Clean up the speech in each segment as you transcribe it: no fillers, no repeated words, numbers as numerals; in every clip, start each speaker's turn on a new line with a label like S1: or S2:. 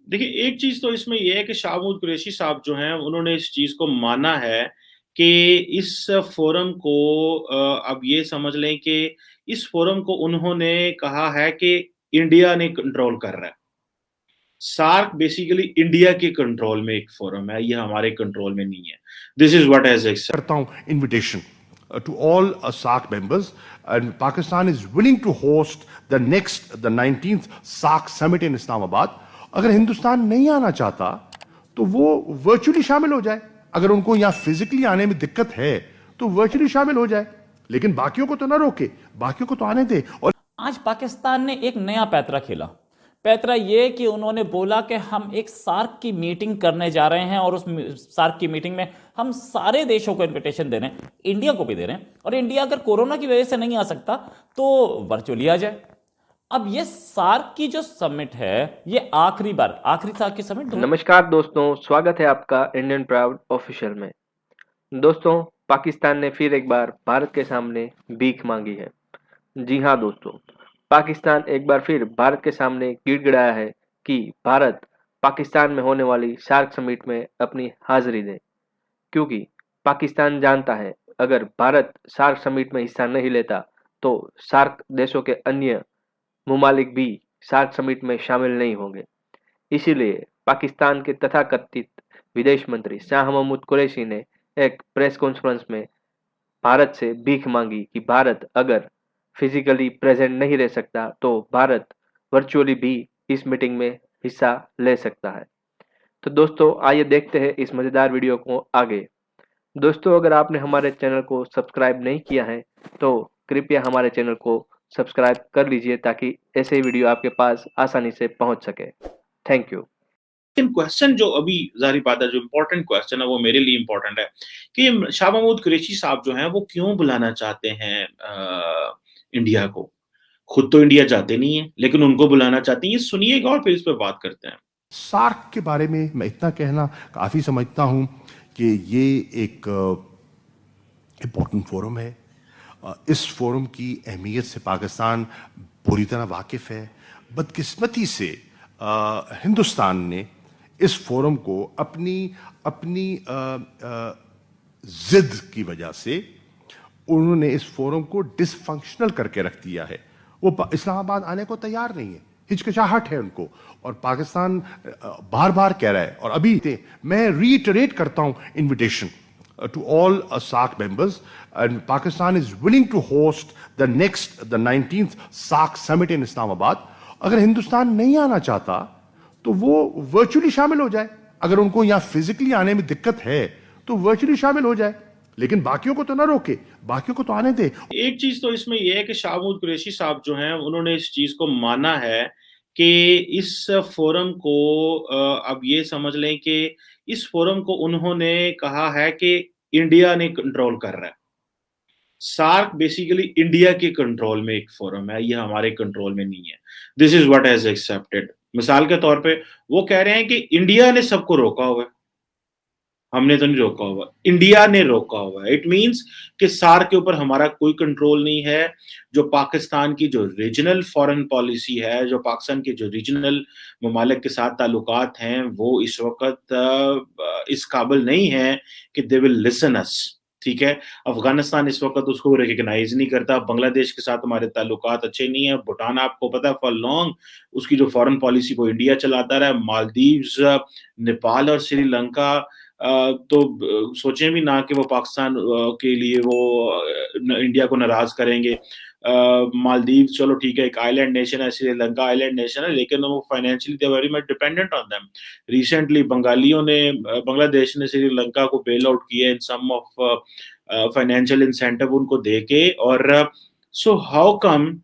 S1: देखिए, एक चीज़ तो इसमें ये है कि शाह महमूद कुरैशी साहब जो हैं, उन्होंने इस चीज़ को माना है कि इस फ़ोरम को अब ये समझ लें कि इस फ़ोरम को उन्होंने कहा है कि इंडिया ने कंट्रोल कर रहा है। सार्क बेसिकली इंडिया के कंट्रोल में एक फ़ोरम है, ये हमारे कंट्रोल में नहीं है। This is what has accept
S2: करता हूं invitation to all SAARC members, and Pakistan is willing to host the 19th SAARC summit in Islamabad. अगर हिंदुस्तान नहीं आना चाहता तो वो वर्चुअली शामिल हो जाए। अगर उनको यहां फिजिकली आने में दिक्कत है तो वर्चुअली शामिल हो जाए, लेकिन बाकियों को तो ना रोके, बाकियों को तो आने दे। और
S3: आज पाकिस्तान ने एक नया पैतरा खेला। पैतरा ये कि उन्होंने बोला कि हम एक सार्क की मीटिंग करने जा रहे हैं और उस सार्क की मीटिंग में हम सारे देशों को इनविटेशन दे रहे हैं, इंडिया को भी दे रहे हैं, और इंडिया अगर कोरोना की वजह से नहीं आ सकता तो वर्चुअली आ जाए। अब ये सार्क की जो समिट है, ये आखिरी सार्क की समिट।
S4: नमस्कार दोस्तों, स्वागत है आपका इंडियन प्राउड ऑफिशियल में। दोस्तों, पाकिस्तान ने फिर एक बार भारत के सामने भीख मांगी है। जी हाँ दोस्तों, पाकिस्तान एक बार फिर भारत के सामने गिड़गिड़ाया है कि भारत पाकिस्तान में होने वाली सार्क समिट में अपनी हाजिरी दे, क्योंकि पाकिस्तान जानता है अगर भारत सार्क समिट में हिस्सा नहीं लेता तो सार्क देशों के अन्य ममालिक भी सार्क समिट में शामिल नहीं होंगे। इसीलिए पाकिस्तान के तथाकथित विदेश मंत्री शाह महमूद कुरैशी ने एक प्रेस कॉन्फ्रेंस में भारत से भीख मांगी कि भारत अगर फिजिकली प्रेजेंट नहीं रह सकता तो भारत वर्चुअली भी इस मीटिंग में हिस्सा ले सकता है। तो दोस्तों, आइए देखते हैं इस मज़ेदार वीडियो को आगे। दोस्तों, अगर आपने हमारे चैनल को सब्सक्राइब नहीं किया है तो कृपया हमारे चैनल को सब्सक्राइब कर लीजिए ताकि ऐसे वीडियो आपके पास आसानी से पहुंच सके। Thank you.
S1: लेकिन क्वेश्चन जो अभी ज़ाहिर बात है, जो इम्पोर्टेंट क्वेश्चन है वो मेरे लिए इम्पोर्टेंट है कि शाह महमूद कुरैशी साहब जो हैं वो क्यों बुलाना चाहते हैं इंडिया को? खुद तो इंडिया जाते नहीं है, लेकिन उनको बुलाना चाहते हैं। ये सुनिएगा और फिर इस पे बात करते हैं।
S2: सार्क के बारे में मैं इतना कहना काफी समझता हूं कि ये एक इम्पोर्टेंट फोरम है। इस फोरम की अहमियत से पाकिस्तान पूरी तरह वाकिफ है। बदकिस्मती से हिंदुस्तान ने इस फोरम को अपनी अपनी जिद की वजह से उन्होंने इस फोरम को डिसफंक्शनल करके रख दिया है। वो इस्लामाबाद आने को तैयार नहीं है, हिचकिचाहट है उनको, और पाकिस्तान बार बार कह रहा है। और अभी मैं रीइटरेट करता हूं invitation to all SAARC members, and Pakistan is willing to host the 19th SAARC summit in Islamabad. अगर हिंदुस्तान नहीं आना चाहता तो वो वर्चुअली शामिल हो जाए। अगर उनको यहां फिजिकली आने में दिक्कत है तो वर्चुअली शामिल हो जाए, लेकिन बाकियों को तो ना रोके, बाकियों को तो आने दे।
S1: एक चीज तो इसमें यह है कि शाह महमूद कुरैशी साहब जो हैं, उन्होंने इस चीज को माना है कि इस फोरम को अब ये समझ लें कि इस फोरम को उन्होंने कहा है कि इंडिया ने कंट्रोल कर रहा है। सार्क बेसिकली इंडिया के कंट्रोल में एक फोरम है, ये हमारे कंट्रोल में नहीं है। This is what has accepted. मिसाल के तौर पे वो कह रहे हैं कि इंडिया ने सबको रोका हुआ है, हमने तो नहीं रोका हुआ, इंडिया ने रोका हुआ है। इट मींस कि सार्क के ऊपर हमारा कोई कंट्रोल नहीं है। जो पाकिस्तान की जो रीजनल फॉरेन पॉलिसी है, जो पाकिस्तान के जो रीजनल ममालिक के साथ ताल्लुकात हैं, वो इस वक्त इस काबिल नहीं है कि दे विल लिसन अस। ठीक है, अफगानिस्तान इस वक्त उसको रिकग्नाइज नहीं करता। बांग्लादेश के साथ हमारे ताल्लुकात अच्छे नहीं है। भूटान आपको पता है फॉर लॉन्ग उसकी जो फॉरेन पॉलिसी वो इंडिया चलाता रहा है। मालदीव्स, नेपाल और श्रीलंका तो सोचें भी ना कि वो पाकिस्तान के लिए वो इंडिया को नाराज करेंगे। मालदीव चलो ठीक है, एक आइलैंड नेशन है, श्रीलंका आइलैंड नेशन है, लेकिन वो financially they very much dependent on them. Recently Bangladesh ने श्रीलंका को बेल आउट किया इन सम ऑफ फाइनेंशियल इंसेंटिव उनको देके। और सो हाउ कम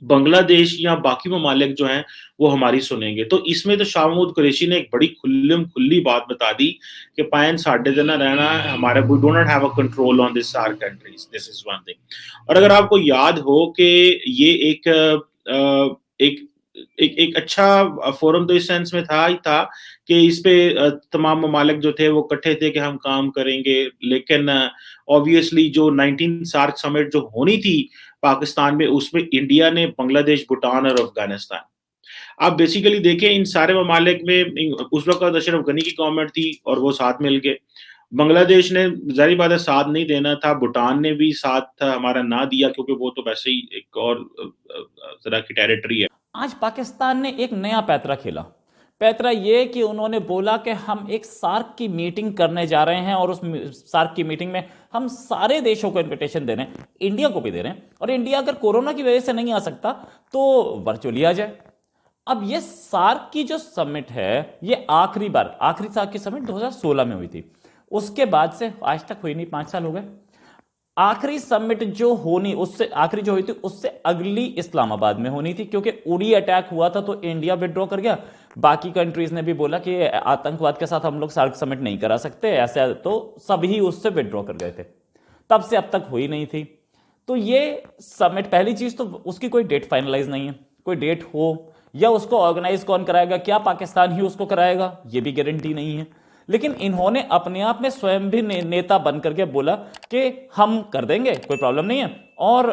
S1: बांग्लादेश या बाकी ममालिक जो हैं वो हमारी सुनेंगे? तो इसमें तो शाह महमूद कुरैशी ने एक बड़ी खुली बात बता दी कि पायन साढ़े दिन रहना है हमारा, we do not have a control on this SAARC countries, this is one thing. और अगर आपको याद हो कि ये एक एक अच्छा फोरम तो इस सेंस में था ही था कि इस पे तमाम ममालिक जो थे वो इकट्ठे थे कि हम काम करेंगे। लेकिन ऑब्वियसली जो 19 सार्क समिट जो होनी थी पाकिस्तान में, उसमें इंडिया ने बांग्लादेश, भूटान और अफगानिस्तान आप बेसिकली देखें इन सारे ममालिक में उस वक़्त अशरफ गनी की गवर्नमेंट थी और वो साथ मिल के बांग्लादेश ने ज़ाहिर बात है साथ नहीं देना था, भूटान ने भी साथ हमारा ना दिया क्योंकि वो तो वैसे ही एक और तरह की टेरिटरी है।
S3: आज पाकिस्तान ने एक नया पैतरा खेला। पैतरा ये कि उन्होंने बोला कि हम एक सार्क की मीटिंग करने जा रहे हैं और उस सार्क की मीटिंग में हम सारे देशों को इनविटेशन दे रहे हैं, इंडिया को भी दे रहे हैं, और इंडिया अगर कोरोना की वजह से नहीं आ सकता तो वर्चुअली आ जाए। अब ये सार्क की जो समिट है ये आखिरी सार्क की समिट 2016 में हुई थी, उसके बाद से आज तक हुई नहीं, 5 साल हो गए। आखिरी समिट जो होनी उससे आखिरी जो हुई थी उससे अगली इस्लामाबाद में होनी थी, क्योंकि उड़ी अटैक हुआ था तो इंडिया विड्रॉ कर गया। बाकी कंट्रीज ने भी बोला कि आतंकवाद के साथ हम लोग सार्क समिट नहीं करा सकते ऐसे, तो सभी उससे विड्रॉ कर गए थे। तब से अब तक हुई नहीं थी। तो ये समिट, पहली चीज तो उसकी कोई डेट फाइनलाइज नहीं है, कोई डेट हो या उसको ऑर्गेनाइज कौन कराएगा, क्या पाकिस्तान ही उसको कराएगा, ये भी गारंटी नहीं है। लेकिन इन्होंने अपने आप में स्वयं भी नेता बन करके बोला कि हम कर देंगे, कोई प्रॉब्लम नहीं है, और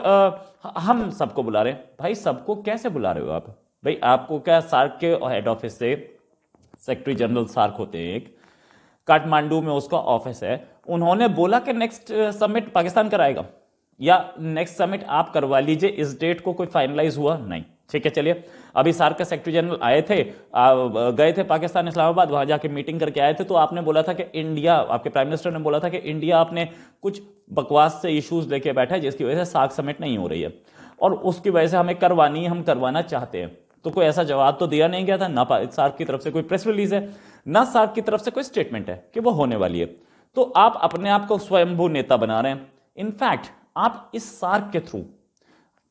S3: हम सबको बुला रहे हैं। भाई सबको कैसे बुला रहे हो आप? भाई आपको क्या सार्क के हेड ऑफिस से सेक्रेटरी जनरल सार्क होते हैं, एक काठमांडू में उसका ऑफिस है, उन्होंने बोला कि नेक्स्ट समिट पाकिस्तान कराएगा या नेक्स्ट समिट आप करवा लीजिए, इस डेट को कोई फाइनलाइज हुआ नहीं। ठीक है, चलिए अभी सार्क के सेक्रेटरी जनरल आए थे, गए थे पाकिस्तान इस्लामाबाद, वहां जाके मीटिंग करके आए थे, तो आपने बोला था कि इंडिया, आपके प्राइम मिनिस्टर ने बोला था कि इंडिया आपने कुछ बकवास से इश्यूज लेके बैठा है जिसकी वजह से सार्क समिट नहीं हो रही है और उसकी वजह से हमें करवानी है, हम करवाना चाहते हैं। तो कोई ऐसा जवाब तो दिया नहीं गया था, ना सार्क की तरफ से कोई प्रेस रिलीज है, ना सार्क की तरफ से कोई स्टेटमेंट है कि वो होने वाली है। तो आप अपने आप को स्वयंभू नेता बना रहे हैं। इनफैक्ट आप इस सार्क के थ्रू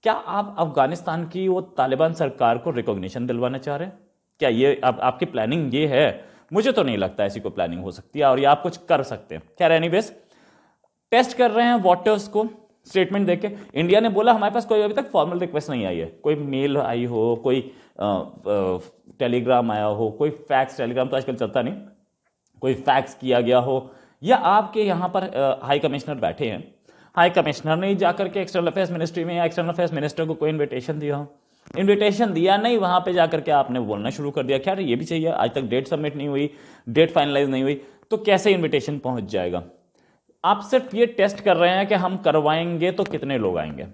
S3: क्या आप अफगानिस्तान की वो तालिबान सरकार को रिकॉग्निशन दिलवाना चाह रहे हैं? क्या ये आपकी प्लानिंग ये है? मुझे तो नहीं लगता ऐसी कोई प्लानिंग हो सकती है और ये आप कुछ कर सकते हैं। खैर एनीवेज, टेस्ट कर रहे हैं वाटर्स को स्टेटमेंट देके। इंडिया ने बोला हमारे पास कोई अभी तक फॉर्मल रिक्वेस्ट नहीं आई है, कोई मेल आई हो, कोई टेलीग्राम आया हो, कोई फैक्स, टेलीग्राम तो आजकल चलता नहीं, कोई फैक्स किया गया हो, या आपके यहाँ पर हाई कमिश्नर बैठे हैं, हाई कमिश्नर ने जाकर के एक्सटर्नल अफेयर्स मिनिस्ट्री में या एक्सटर्नल अफेयर्स मिनिस्टर को कोई इन्विटेशन दिया हो, इन्विटेशन दिया नहीं, वहां पे जाकर के आपने बोलना शुरू कर दिया। खैर ये भी चाहिए, आज तक डेट सबमिट नहीं हुई, डेट फाइनलाइज नहीं हुई, तो कैसे इन्विटेशन पहुंच जाएगा? आप सिर्फ ये टेस्ट कर रहे हैं कि हम करवाएंगे तो कितने लोग आएंगे,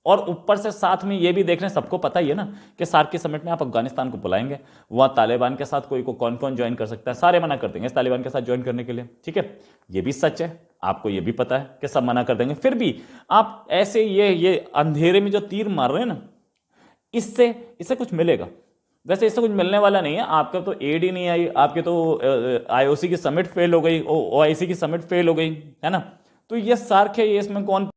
S3: और ऊपर से साथ में ये भी देख रहे हैं, सबको पता ही है ना कि सार्क की समिट में आप अफगानिस्तान को बुलाएंगे, वहां तालिबान के साथ कोई को कौन कौन ज्वाइन कर सकता है, सारे मना कर देंगे तालिबान के साथ ज्वाइन करने के लिए। ठीक है, ये भी सच है, आपको ये भी पता है कि सब मना कर देंगे, फिर भी आप ऐसे ये अंधेरे में जो तीर मार रहे हैं ना, इससे कुछ मिलेगा? वैसे इससे कुछ मिलने वाला नहीं है। आपका तो एड ही नहीं आई, आपके तो आईओसी की समिट फेल हो गई, ओआईसी की समिट फेल हो गई, है ना। तो ये सार्क है, ये इसमें कौन